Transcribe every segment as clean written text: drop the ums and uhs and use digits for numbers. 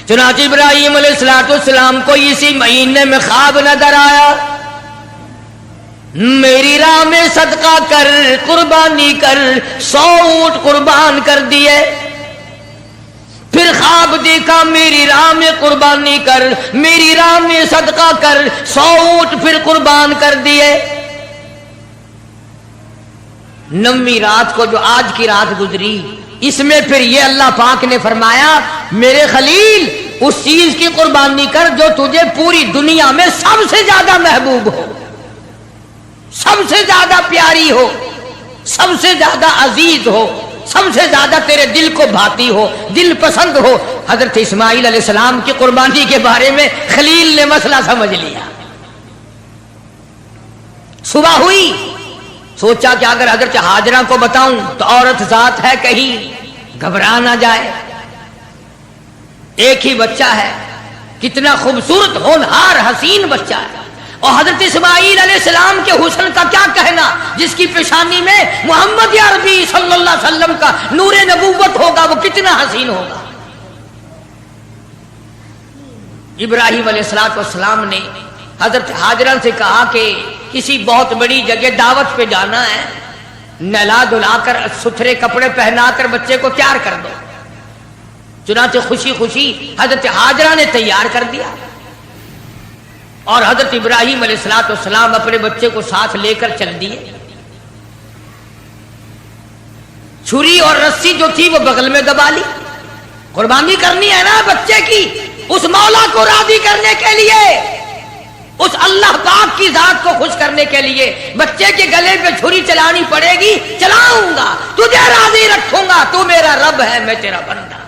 چنانچہ ابراہیم علیہ السلام کو اسی مہینے میں خواب نظر آیا، میری راہ میں صدقہ کر، قربانی کر، 100 اونٹ قربان کر دیے۔ پھر خواب دیکھا، میری راہ میں قربانی کر، میری راہ میں صدقہ کر، 100 اونٹ پھر قربان کر دیے۔ 9ویں رات کو جو آج کی رات گزری، اس میں پھر یہ اللہ پاک نے فرمایا میرے خلیل اس چیز کی قربانی کر جو تجھے پوری دنیا میں سب سے زیادہ محبوب ہو، سب سے زیادہ پیاری ہو، سب سے زیادہ عزیز ہو، سب سے زیادہ تیرے دل کو بھاتی ہو، دل پسند ہو۔ حضرت اسماعیل علیہ السلام کی قربانی کے بارے میں خلیل نے مسئلہ سمجھ لیا۔ صبح ہوئی، سوچا کہ اگر حضرت ہاجرہ کو بتاؤں تو عورت ذات ہے، کہیں گھبرا نہ جائے، ایک ہی بچہ ہے، کتنا خوبصورت ہونہار حسین بچہ ہے، اور حضرت اسماعیل علیہ السلام کے حسن کا کیا کہنا، جس کی پیشانی میں محمد عربی صلی اللہ علیہ وسلم کا نور نبوت ہوگا، وہ کتنا حسین ہوگا۔ ابراہیم علیہ السلام نے حضرت ہاجرہ سے کہا کہ کسی بہت بڑی جگہ دعوت پہ جانا ہے، نہلا دھلا کر ستھرے کپڑے پہنا کر بچے کو تیار کر دو۔ چنانچہ خوشی خوشی حضرت ہاجرہ نے تیار کر دیا، اور حضرت ابراہیم علیہ السلام اپنے بچے کو ساتھ لے کر چل دیے۔ چھری اور رسی جو تھی وہ بغل میں دبا لی، قربانی کرنی ہے نا بچے کی، اس مولا کو راضی کرنے کے لیے، اس اللہ پاک کی ذات کو خوش کرنے کے لیے بچے کے گلے پہ چھری چلانی پڑے گی، چلاؤں گا، تجھے راضی رکھوں گا، تو میرا رب ہے، میں تیرا بندہ۔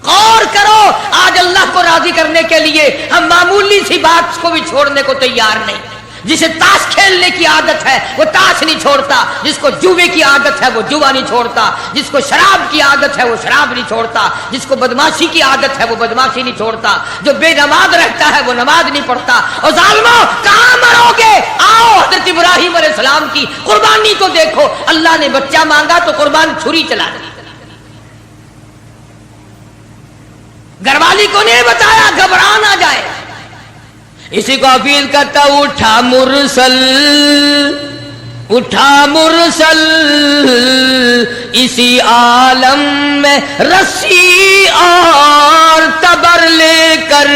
غور کرو، آج اللہ کو راضی کرنے کے لیے ہم معمولی سی بات کو بھی چھوڑنے کو تیار نہیں۔ جسے تاش کھیلنے کی عادت ہے وہ تاش نہیں چھوڑتا، جس کو جوے کی عادت ہے وہ جوا نہیں چھوڑتا، جس کو شراب کی عادت ہے وہ شراب نہیں چھوڑتا، جس کو بدماشی کی عادت ہے وہ بدماشی نہیں چھوڑتا، جو بے نماز رہتا ہے وہ نماز نہیں پڑھتا۔ اور ظالموں کہاں مرو گے؟ آؤ حضرت ابراہیم علیہ السلام کی قربانی تو دیکھو، اللہ نے بچہ مانگا تو قربان چھری چلا دی، گھر والی کو نہیں بتایا گھبرا نہ جائے۔ اسی کو اپیل کرتا، اٹھا مرسل اٹھا مرسل اسی عالم میں رسی اور تبر لے کر،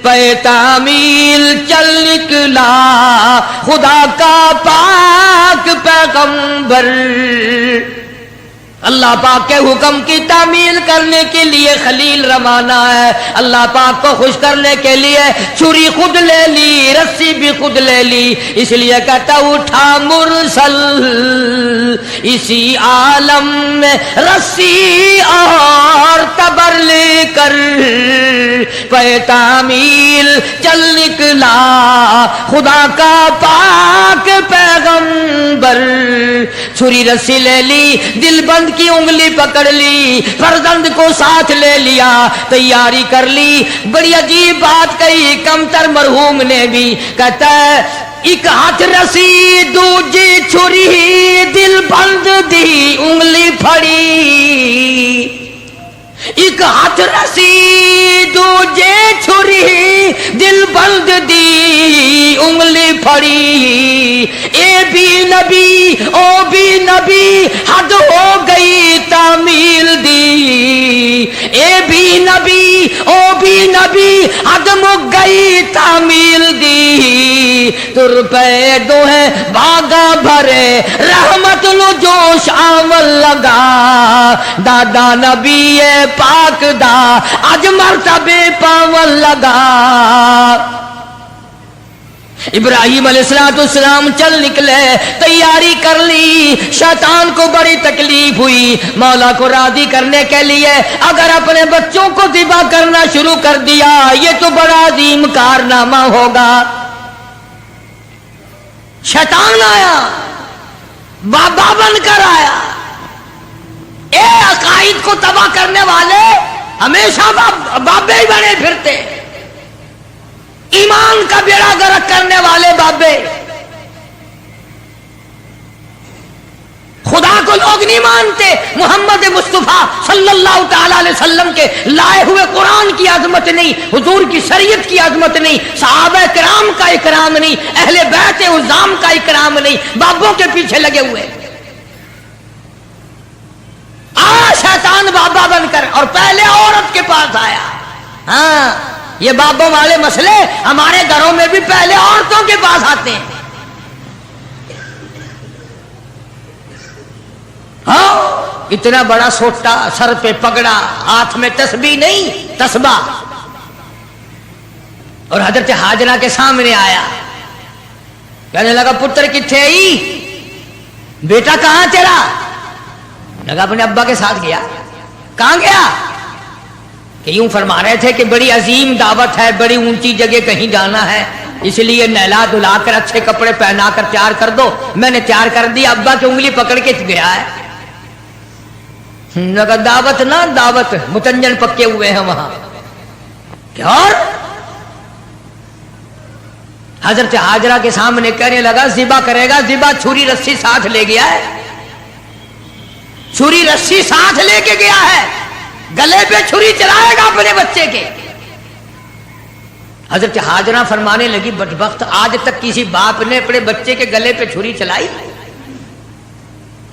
پے تعمیل چل نکلا خدا کا پاک پیغمبر۔ اللہ پاک کے حکم کی تعمیل کرنے کے لیے خلیل روانہ ہے، اللہ پاک کو خوش کرنے کے لیے چھری خود لے لی، رسی بھی خود لے لی، اس لیے کہتا اٹھا مرسل اسی عالم میں رسی اور تبر لے کر، پے تعمیل چل نکلا خدا کا پاک پیغمبر۔ چھری رسی لے لی، دل بند کی انگلی پکڑ لی، فرزند کو ساتھ لے لیا، تیاری کر لی۔ بڑی عجیب بات کہی کمتر مرحوم نے بھی، کہتا ہے ایک ہاتھ رسی دوجی چھری، دل بند دی انگلی پھڑی۔ ایک ہاتھ رسی دوجے چھری، دل بند دی انگلی پھڑی۔ اے بھی نبی او بھی نبی، حد ہو گئی تعمیل دی۔ اے بھی نبی او بھی نبی، حد مک گئی تعمیل دی۔ تر پہ دو ہے باغا بھرے، رحمت نو جوش آمل لگا، دادا نبی پاک دا اج مرتبے پاون لگا۔ ابراہیم علیہ السلام چل نکلے، تیاری کر لی۔ شیطان کو بڑی تکلیف ہوئی، مولا کو راضی کرنے کے لیے اگر اپنے بچوں کو ذبح کرنا شروع کر دیا یہ تو بڑا عظیم کارنامہ ہوگا۔ شیطان آیا، بابا بن کر آیا۔ اے عقائد کو تباہ کرنے والے ہمیشہ بابے ہی بنے پھرتے، ایمان کا بیڑا غرق کرنے والے بابے، خدا کو لوگ نہیں مانتے محمد مصطفیٰ صلی اللہ تعالی علیہ وسلم کے لائے ہوئے قرآن کی عظمت نہیں، حضور کی شریعت کی عظمت نہیں، صحابہ کرام کا اکرام نہیں، اہل بیت عظام کا اکرام نہیں، بابوں کے پیچھے لگے ہوئے۔ شیطان بابا بن کر اور پہلے عورت کے پاس آیا۔ ہاں یہ بابوں والے مسئلے ہمارے گھروں میں بھی پہلے عورتوں کے پاس آتے ہیں۔ ہاں اتنا بڑا سوٹا، سر پہ پگڑا، ہاتھ میں تسبیح نہیں تسبیح، اور حضرت ہاجرہ کے سامنے آیا، کہنے لگا پتر کتھے آئی، بیٹا کہاں تیرا؟ لگا اپنے ابا کے ساتھ گیا۔ کہاں گیا؟ کہ یوں فرما رہے تھے کہ بڑی عظیم دعوت ہے، بڑی اونچی جگہ کہیں جانا ہے، اس لیے نہلا دھلا کر اچھے کپڑے پہنا کر تیار کر دو۔ میں نے تیار کر دیا، ابا کی انگلی پکڑ کے گیا ہے۔ لگا دعوت نہ دعوت، متنجن پکے ہوئے ہیں وہاں۔ اور حضرت ہاجرہ کے سامنے کہنے لگا ذبح کرے گا، ذبح چھری رسی ساتھ لے گیا ہے، چھری رسی ساتھ لے کے گیا ہے، گلے پہ چھری چلائے گا اپنے بچے کے۔ حضرت ہاجرہ فرمانے لگی بدبخت، آج تک کسی باپ نے اپنے بچے کے گلے پہ چھری چلائی؟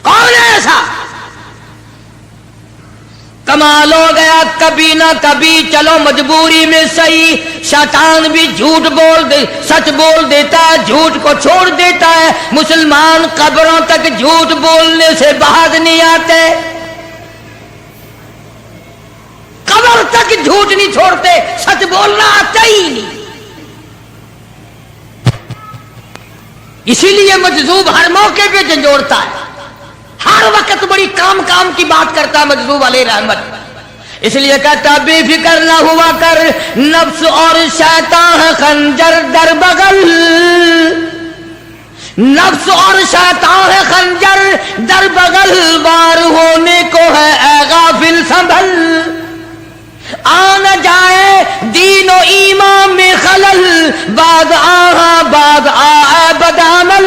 کون ہے ایسا؟ کمال ہو گیا، کبھی نہ کبھی چلو مجبوری میں صحیح، شیطان بھی جھوٹ بول دے، سچ بول دیتا ہے، جھوٹ کو چھوڑ دیتا ہے۔ مسلمان قبروں تک جھوٹ بولنے سے باز نہیں آتے، قبر تک جھوٹ نہیں چھوڑتے، سچ بولنا آتا ہی نہیں۔ اسی لیے مجذوب ہر موقع پہ جھنجھوڑتا ہے، ہر وقت بڑی کام کی بات کرتا ہے مجذوب علیہ رحمت۔ اس لیے کہتا بے فکر نہ ہوا کر، نفس اور شیطان ہے خنجر در بغل، نفس اور شیطان ہے خنجر در بغل، وار ہونے کو ہے اے غافل سنبھل، آ نہ جائے دین و ایمان میں خلل، بعد آہا بعد آئے بدعمل۔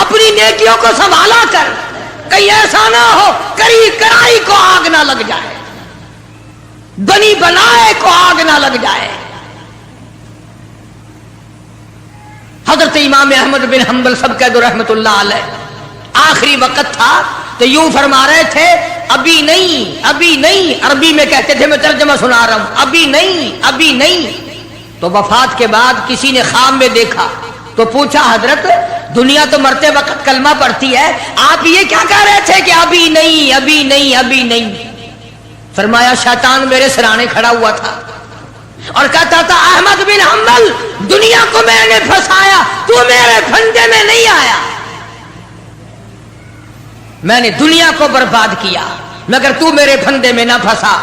اپنی نیکیوں کو سنبھالا کر، کہیں ایسا نہ ہو کری کرائی کو آگ نہ لگ جائے، بنی بنائے کو آگ نہ لگ جائے۔ حضرت امام احمد بن حنبل سب کہہ دو رحمت اللہ علیہ، آخری وقت تھا تو یوں فرما رہے تھے ابھی نہیں ابھی نہیں، عربی میں کہتے تھے، میں ترجمہ سنا رہا ہوں، ابھی نہیں ابھی نہیں۔ تو وفات کے بعد کسی نے خواب میں دیکھا تو پوچھا حضرت دنیا تو مرتے وقت کلمہ پڑھتی ہے، آپ یہ کیا کہہ رہے تھے کہ ابھی نہیں ابھی نہیں ابھی نہیں؟ فرمایا شیطان میرے سرانے کھڑا ہوا تھا اور کہتا تھا احمد بن حنبل دنیا کو میں نے پھنسایا، تو میرے پھندے میں نہیں آیا، میں نے دنیا کو برباد کیا مگر تو میرے پھندے میں نہ پھنسا،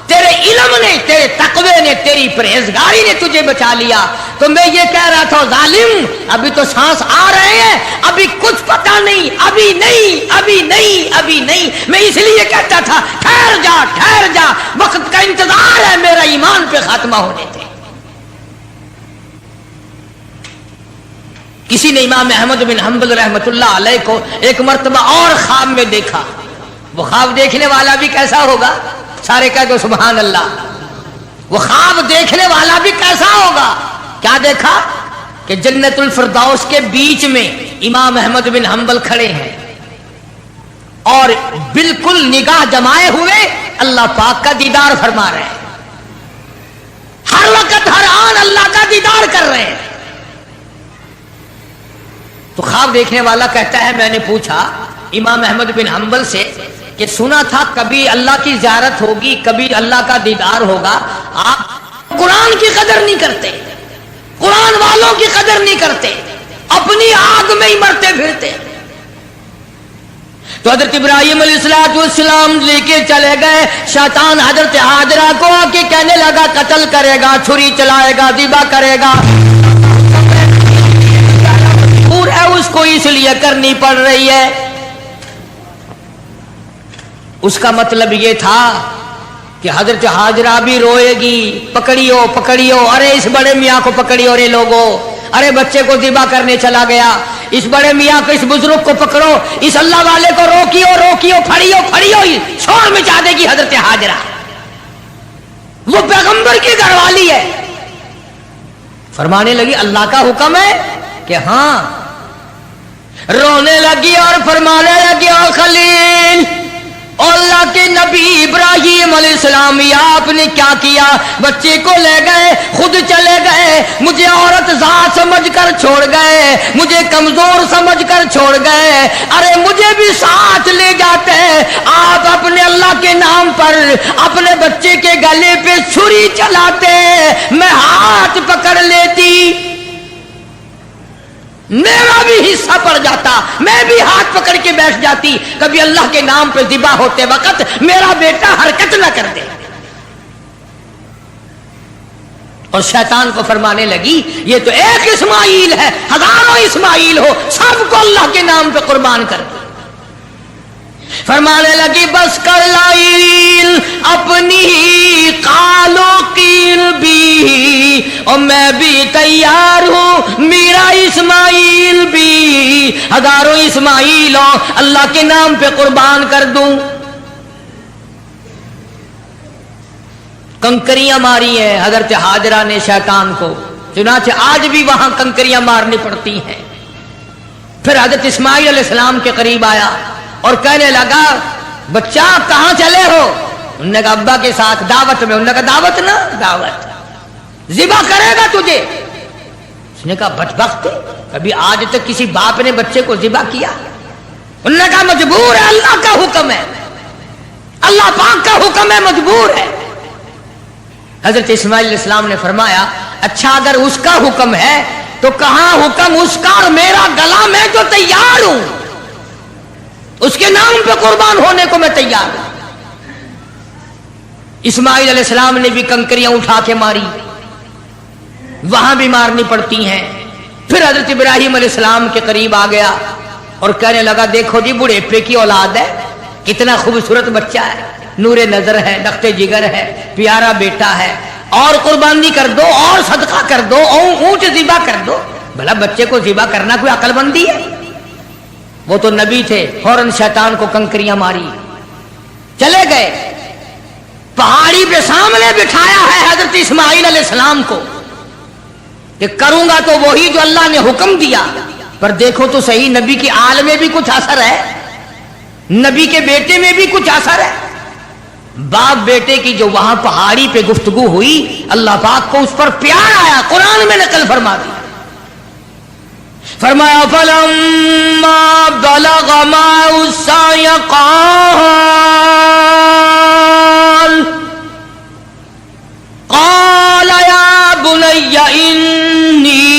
تیرے علم نے، تیرے تقوی نے، تیری پرہیزگاری نے تجھے بچا لیا۔ تو میں یہ کہہ رہا تھا ظالم ابھی تو سانس آ رہے ہیں، ابھی کچھ پتا نہیں، ابھی نہیں ابھی نہیں ابھی نہیں۔ میں اس لیے کہتا تھا ٹھہر جا، وقت کا انتظار ہے میرا ایمان پہ خاتمہ ہونے دے۔ کسی نے امام احمد بن حنبل رحمت اللہ علیہ کو ایک مرتبہ اور خواب میں دیکھا۔ وہ خواب دیکھنے والا بھی کیسا ہوگا؟ سارے کہہ دو سبحان اللہ۔ وہ خواب دیکھنے والا بھی کیسا ہوگا؟ کیا دیکھا کہ جنت الفردوس کے بیچ میں امام احمد بن حنبل کھڑے ہیں اور بالکل نگاہ جمائے ہوئے اللہ پاک کا دیدار فرما رہے ہیں، ہر وقت ہر آن اللہ کا دیدار کر رہے ہیں۔ تو خواب دیکھنے والا کہتا ہے میں نے پوچھا امام احمد بن حنبل سے کہ سنا تھا کبھی اللہ کی زیارت ہوگی، کبھی اللہ کا دیدار ہوگا، آپ قرآن کی قدر نہیں کرتے، قرآن والوں کی قدر نہیں کرتے، اپنی آگ میں ہی مرتے پھرتے۔ تو حضرت ابراہیم علیہ السلام لے کے چلے گئے، شیطان حضرت ہاجرہ کو آ کے کہنے لگا قتل کرے گا، چھری چلائے گا، ذبح کرے گا، اس کو اس لیے کرنی پڑ رہی ہے۔ اس کا مطلب یہ تھا کہ حضرت ہاجرہ بھی روئے گی، پکڑیو پکڑیو، ارے اس بڑے میاں کو پکڑیو رے لوگو، ارے بچے کو ذبح کرنے چلا گیا۔ اس بڑے میاں کو، اس بزرگ کو پکڑو، اس اللہ والے کو روکیو روکیو، پھڑیو پھڑیو، شور مچا دے گی حضرت ہاجرہ، وہ پیغمبر کی گھر والی ہے۔ فرمانے لگی اللہ کا حکم ہے کہ ہاں، رونے لگی اور فرمانے لگی او خلیل، اللہ کے نبی ابراہیم علیہ السلام، یہ آپ نے کیا کیا؟ بچے کو لے گئے، خود چلے گئے، مجھے عورت ذات سمجھ کر چھوڑ گئے، مجھے کمزور سمجھ کر چھوڑ گئے، ارے مجھے بھی ساتھ لے جاتے، آپ اپنے اللہ کے نام پر اپنے بچے کے گلے پہ چھری چلاتے، میں ہاتھ پکڑ لیتی، میرا بھی حصہ پڑ جاتا، میں بھی ہاتھ پکڑ کے بیٹھ جاتی، کبھی اللہ کے نام پہ ذبح ہوتے وقت میرا بیٹا حرکت نہ کر دے۔ اور شیطان کو فرمانے لگی یہ تو ایک اسماعیل ہے، ہزاروں اسماعیل ہو، سب کو اللہ کے نام پہ قربان کر دو۔ فرمانے لگی بس کر لائل اپنی قالو قیل بھی، اور میں بھی تیار ہوں، میرا اسماعیل بھی، ہزاروں اسماعیل ہو اللہ کے نام پہ قربان کر دوں۔ کنکریاں ماری ہیں حضرت ہاجرہ نے شیطان کو، چنانچہ آج بھی وہاں کنکریاں مارنی پڑتی ہیں۔ پھر حضرت اسماعیل علیہ السلام کے قریب آیا اور کہنے لگا بچہ کہاں چلے ہو؟ انہوں نے کہا ابا کے ساتھ دعوت میں۔ انہوں نے کہا دعوت نہ دعوت، ذبح کرے گا تجھے۔ اس نے کہا بدبخت، کبھی آج تک کسی باپ نے بچے کو ذبح کیا؟ انہوں نے کہا مجبور ہے، اللہ کا حکم ہے، اللہ پاک کا حکم ہے، مجبور ہے۔ حضرت اسماعیل علیہ السلام نے فرمایا اچھا اگر اس کا حکم ہے تو کہاں حکم اس کا اور میرا گلا، میں جو تیار ہوں، اس کے نام پہ قربان ہونے کو میں تیار ہوں۔ اسماعیل علیہ السلام نے بھی کنکریاں اٹھا کے ماری، وہاں بھی مارنی پڑتی ہیں۔ پھر حضرت ابراہیم علیہ السلام کے قریب آ گیا اور کہنے لگا دیکھو جی بڑھیپے کی اولاد ہے، کتنا خوبصورت بچہ ہے، نور نظر ہے، نقط جگر ہے، پیارا بیٹا ہے، اور قربانی کر دو، اور صدقہ کر دو، اونٹ ذبح کر دو۔ بھلا بچے کو ذبح کرنا کوئی عقل مندی ہے؟ وہ تو نبی تھے، فوراً شیطان کو کنکریاں ماری، چلے گئے۔ پہاڑی پہ سامنے بٹھایا ہے حضرت اسماعیل علیہ السلام کو کہ کروں گا تو وہی جو اللہ نے حکم دیا، پر دیکھو تو صحیح نبی کی آل میں بھی کچھ اثر ہے، نبی کے بیٹے میں بھی کچھ اثر ہے۔ باپ بیٹے کی جو وہاں پہاڑی پہ گفتگو ہوئی، اللہ پاک کو اس پر پیار آیا، قرآن میں نقل فرما دی، فرمایا فلما بلغ معه السعي قال يا بني إني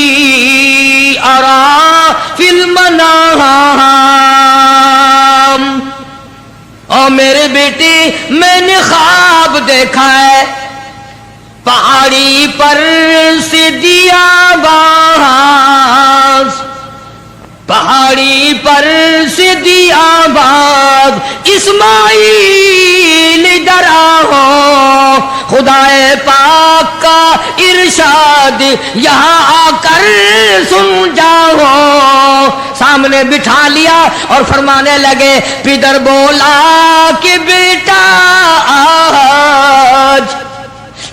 أرى في المنام، اور میرے بیٹے میں نے خواب دیکھا ہے، پہاڑی پر سے دیا باز، پہاڑی پر سے دیا باز، اسماعیل ادھر آؤ، خدا پاک کا ارشاد یہاں آ کر سن جاؤ۔ سامنے بٹھا لیا اور فرمانے لگے پدر بولا کہ بیٹا آج،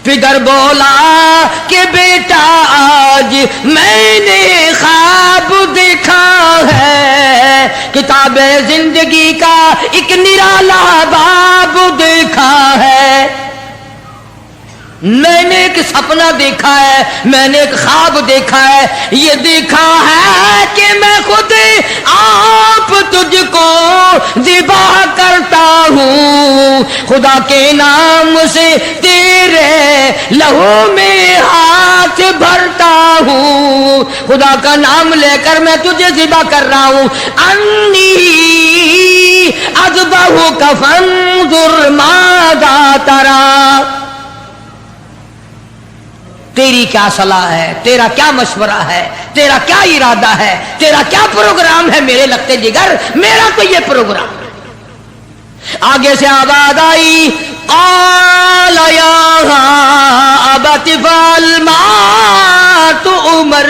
پدر بولا کہ بیٹا آج میں نے خواب دیکھا ہے، کتاب زندگی کا ایک نرالا باب دیکھا ہے، میں نے ایک سپنا دیکھا ہے، میں نے ایک خواب دیکھا ہے، یہ دیکھا ہے کہ میں خود آپ تجھ کو ذبح کرتا ہوں، خدا کے نام سے تیرے لہو میں ہاتھ بھرتا ہوں، خدا کا نام لے کر میں تجھے ذبح کر رہا ہوں، انی اذبحک فانظر ماذا تری، تیری کیا صلاح ہے، تیرا کیا مشورہ ہے، تیرا کیا ارادہ ہے، تیرا کیا پروگرام ہے میرے لگتے جگر؟ میرا تو یہ پروگرام ہے۔ آگے سے آواز آئی قال یا ابت افعل ما تؤمر،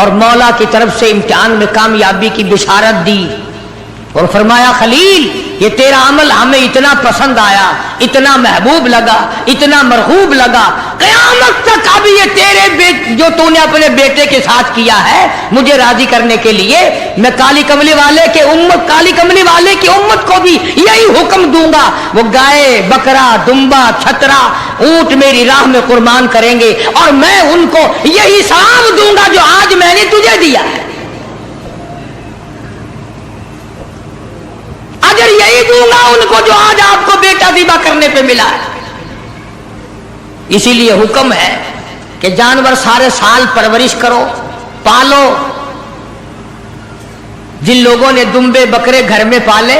اور مولا کی طرف سے امتحان میں کامیابی کی بشارت دی اور فرمایا خلیل یہ تیرا عمل ہمیں اتنا پسند آیا، اتنا محبوب لگا، اتنا مرغوب لگا، قیامت تک اب یہ تیرے جو تو نے اپنے بیٹے کے ساتھ کیا ہے مجھے راضی کرنے کے لیے میں کالی کملی والے کی امت کو بھی یہی حکم دوں گا، وہ گائے بکرا دمبا چھترا اونٹ میری راہ میں قربان کریں گے اور میں ان کو یہی ثواب دوں گا جو آج میں نے تجھے دیا ہے، اجر یہی دوں گا ان کو جو آج آپ کو بیٹا ذبح کرنے پہ ملا ہے۔ اسی لیے حکم ہے کہ جانور سارے سال پرورش کرو، پالو۔ جن لوگوں نے دمبے بکرے گھر میں پالے،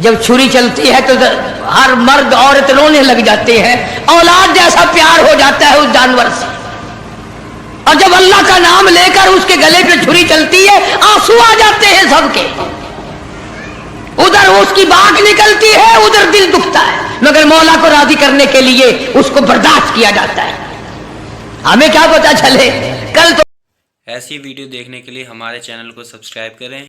جب چھری چلتی ہے تو ہر مرد عورت رونے لگ جاتے ہیں، اولاد جیسا پیار ہو جاتا ہے اس جانور سے، اور جب اللہ کا نام لے کر اس کے گلے پہ چھری چلتی ہے آنسو آ جاتے ہیں سب کے، ادھر اس کی باک نکلتی ہے ادھر دل دکھتا ہے، مگر مولا کو راضی کرنے کے لیے اس کو برداشت کیا جاتا ہے۔ ہمیں کیا پتا چلے کل تو ایسی ویڈیو دیکھنے کے لیے ہمارے چینل کو سبسکرائب کریں۔